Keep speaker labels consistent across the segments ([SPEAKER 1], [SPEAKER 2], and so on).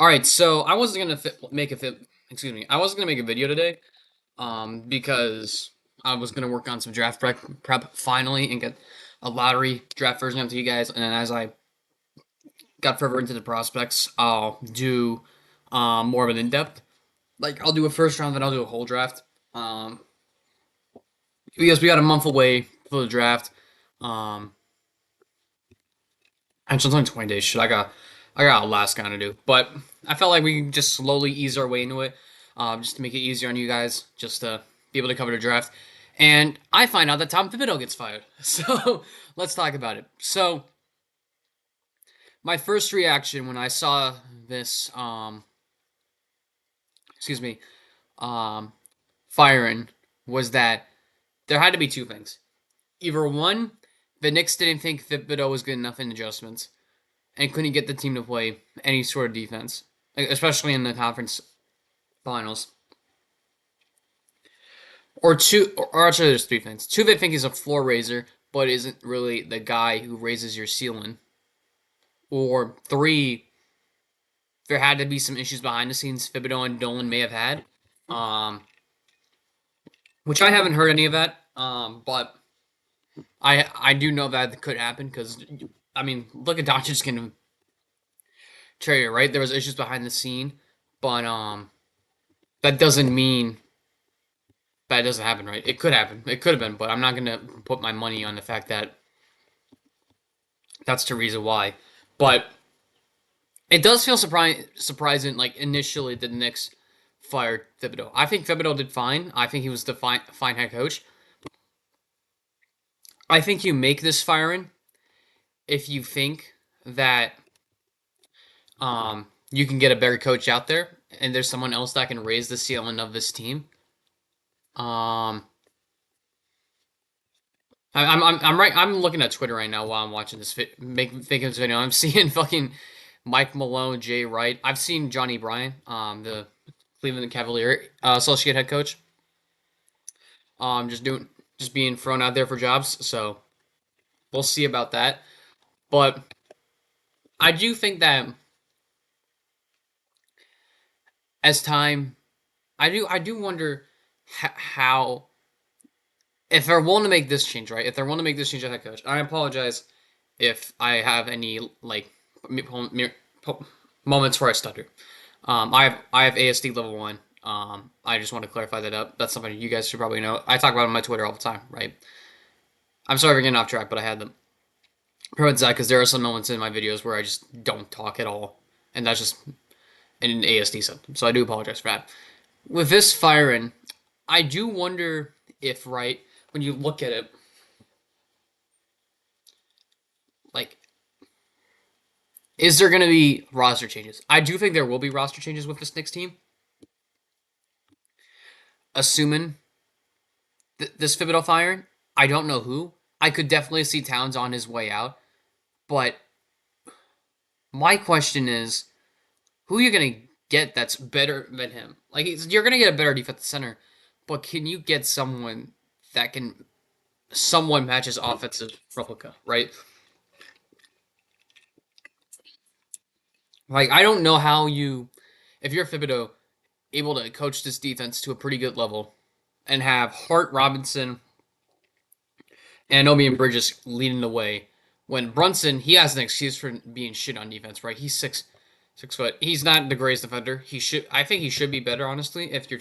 [SPEAKER 1] All right, so I wasn't gonna excuse me. I wasn't gonna make a video today, because I was gonna work on some draft prep finally and get a lottery draft version up to you guys. And then as I got further into the prospects, I'll do more of an in depth. Like I'll do a first round, then I'll do a whole draft. Um, because we got a month away for the draft. Um, and so it's only 20 days. Shit, I got a last kind to do, but I felt like we can just slowly ease our way into it, just to make it easier on you guys, just to be able to cover the draft. And I find out that Tom Thibodeau gets fired, so let's talk about it. So my first reaction when I saw this, excuse me, um, firing was that there had to be two things. Either one, the Knicks didn't think Thibodeau was good enough in adjustments, and couldn't get the team to play any sort of defense, especially in the conference finals. Or two, or actually, there's three things. Two, they think he's a floor raiser, but isn't really the guy who raises your ceiling. Or three, there had to be some issues behind the scenes Thibodeau and Dolan may have had, um, which I haven't heard any of that. But I do know that could happen because I mean, look at Doncic's getting traded, right? There was issues behind the scene, but that doesn't mean that doesn't happen, right? It could happen. It could have been, but I'm not gonna put my money on the fact that that's the reason why. But it does feel surprising. Like initially, the Knicks fired Thibodeau. I think Thibodeau did fine. I think he was the fine head coach. I think you make this firing if you think that you can get a better coach out there, and there's someone else that can raise the ceiling of this team. Um, I'm right. I'm looking at Twitter right now while I'm watching making this video. I'm seeing fucking Mike Malone, Jay Wright. I've seen Johnny Bryan, the Cleveland Cavalier associate head coach. Just just being thrown out there for jobs. So we'll see about that. But I do think that as time, I do wonder how if they're willing to make this change, right? If they're willing to make this change as head coach, I apologize if I have any like moments where I stutter. I have ASD level 1. I just want to clarify that up. That's something you guys should probably know. I talk about it on my Twitter all the time, right? I'm sorry for getting off track, but I had them prevent that because there are some moments in my videos where I just don't talk at all, and that's just an ASD symptom. So I do apologize for that. With this firing, I do wonder if, right, when you look at it, like, is there going to be roster changes? I do think there will be roster changes with this Knicks team, assuming this Thibodeau firing. I don't know who. I could definitely see Towns on his way out, but my question is, who are you going to get that's better than him? Like, you're going to get a better defensive center, but can you get someone that can somewhat match his offensive replica, right? Like, I don't know how if you're Thibodeau, able to coach this defense to a pretty good level and have Hart, Robinson, and Obi and Bridges leading the way. When Brunson, he has an excuse for being shit on defense, right? He's 6 foot. He's not the greatest defender. I think he should be better, honestly. If you're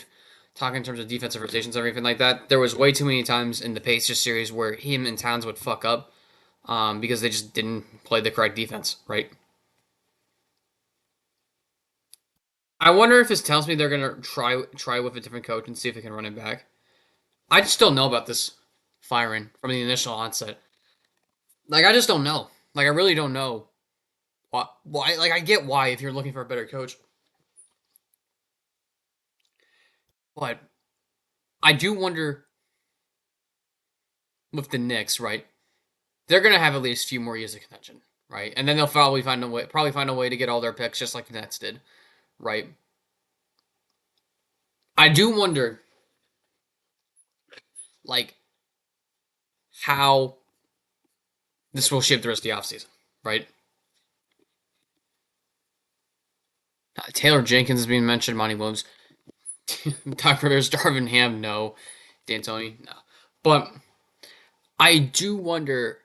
[SPEAKER 1] talking in terms of defensive rotations, everything like that, there was way too many times in the Pacers series where him and Towns would fuck up, because they just didn't play the correct defense, right? I wonder if this tells me they're gonna try with a different coach and see if they can run it back. I just don't know about this firing from the initial onset. Like I just don't know. Like I really don't know why. Like I get why if you're looking for a better coach, but I do wonder with the Knicks, right? They're gonna have at least a few more years of contention, right? And then they'll probably find a way to get all their picks just like the Nets did, right? I do wonder, like, how this will shape the rest of the offseason, right? Taylor Jenkins is being mentioned. Monty Williams, Doc Rivers, Darvin Ham, no. D'Antoni, no. But I do wonder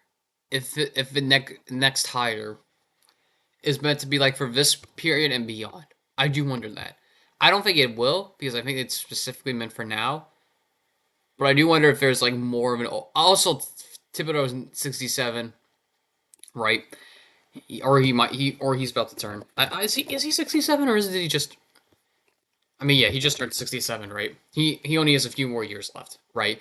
[SPEAKER 1] if the next hire is meant to be like for this period and beyond. I do wonder that. I don't think it will because I think it's specifically meant for now. But I do wonder if there's like more of an. Also, Thibodeau's 67, right? Or he might or he's about to turn. Is he 67 or is he just? I mean, yeah, he just turned 67, right? He only has a few more years left, right?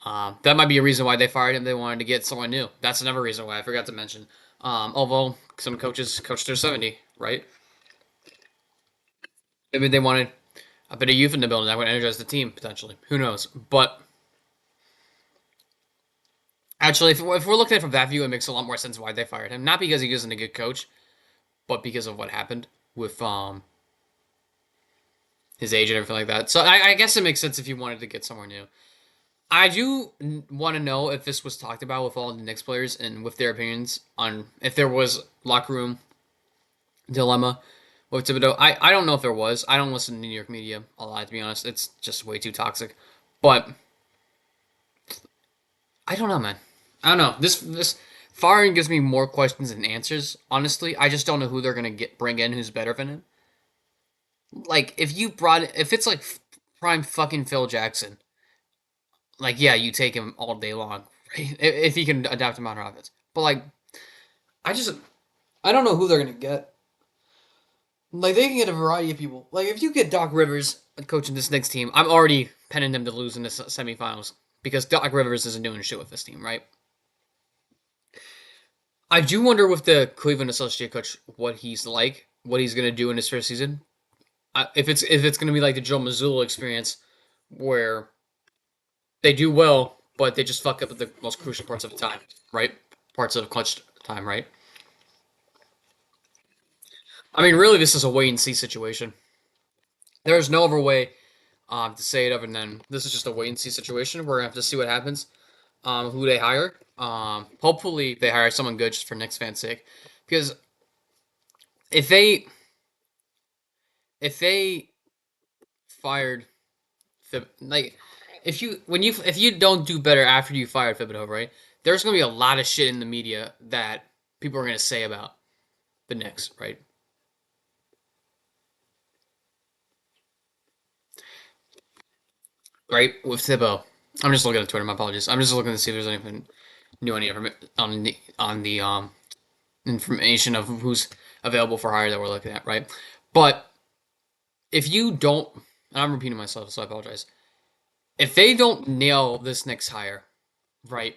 [SPEAKER 1] That might be a reason why they fired him. They wanted to get someone new. That's another reason why I forgot to mention. Although some coaches coach their 70, right? Maybe they wanted a bit of youth in the building that would energize the team potentially. Who knows? But actually, if we're looking at it from that view, it makes a lot more sense why they fired him. Not because he isn't a good coach, but because of what happened with his age and everything like that. So I guess it makes sense if you wanted to get somewhere new. I do want to know if this was talked about with all the Knicks players and with their opinions on if there was locker room dilemma with Thibodeau. I don't know if there was. I don't listen to New York media a lot, to be honest. It's just way too toxic. But I don't know, man. I don't know. This firing gives me more questions than answers. Honestly, I just don't know who they're gonna bring in who's better than him. Like if it's like prime fucking Phil Jackson, like yeah, you take him all day long, right? If he can adapt to modern offense. But like I just I don't know who they're gonna get. Like they can get a variety of people. Like if you get Doc Rivers coaching this next team, I'm already penning them to lose in the semifinals because Doc Rivers isn't doing shit with this team, right? I do wonder with the Cleveland associate coach what he's like, what he's gonna do in his first season. If it's gonna be like the Joe Mazzulla experience, where they do well, but they just fuck up at the most crucial parts of the time, right? Parts of clutch time, right? I mean, really, this is a wait and see situation. There's no other way to say it other than this is just a wait and see situation. We're gonna have to see what happens. Who they hire. Hopefully they hire someone good just for Knicks fans' sake, because if they if they fired like if you don't do better after you fired Thibodeau, right? There's gonna be a lot of shit in the media that people are gonna say about the Knicks, right? Right with Thibodeau. I'm just looking at Twitter. My apologies. I'm just looking to see if there's anything new on the information of who's available for hire that we're looking at, right? But if you don't, and I'm repeating myself, so I apologize. If they don't nail this next hire, right,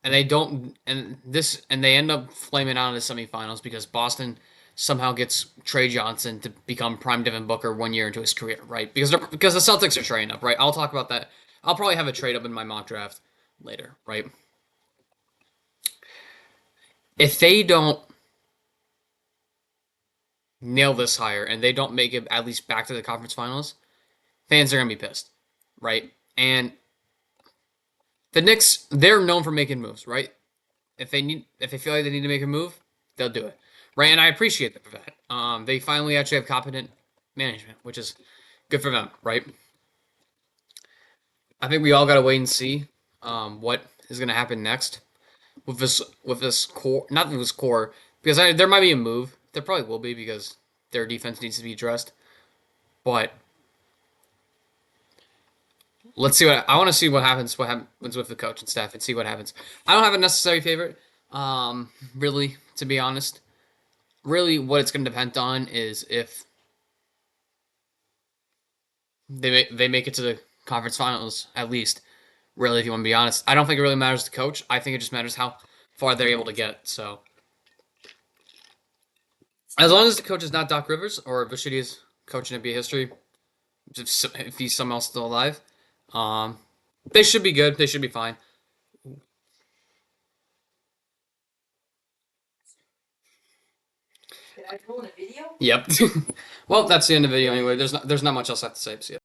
[SPEAKER 1] and they don't, and they end up flaming out in the semifinals because Boston somehow gets Trey Johnson to become prime Devin Booker 1 year into his career, right? Because the Celtics are trading up, right? I'll talk about that. I'll probably have a trade up in my mock draft later, right? If they don't nail this hire and they don't make it at least back to the conference finals, fans are gonna be pissed, right? And the Knicks, they're known for making moves, right? If they feel like they need to make a move, they'll do it, right? And I appreciate them for that. They finally actually have competent management, which is good for them, right? I think we all gotta wait and see what is gonna happen next with this core, not with this core, because there might be a move. There probably will be because their defense needs to be addressed. But let's see what I want to see what happens. What happens with the coach and staff and see what happens. I don't have a necessary favorite. Really, to be honest, really what it's going to depend on is if they make it to the conference finals at least. Really, if you want to be honest, I don't think it really matters the coach. I think it just matters how far they're able to get. So as long as the coach is not Doc Rivers or the shittiest coach in NBA history, if he's somehow still alive, um, they should be good. They should be fine. Yep. Well, that's the end of the video anyway. There's not much else I have to say. So yeah.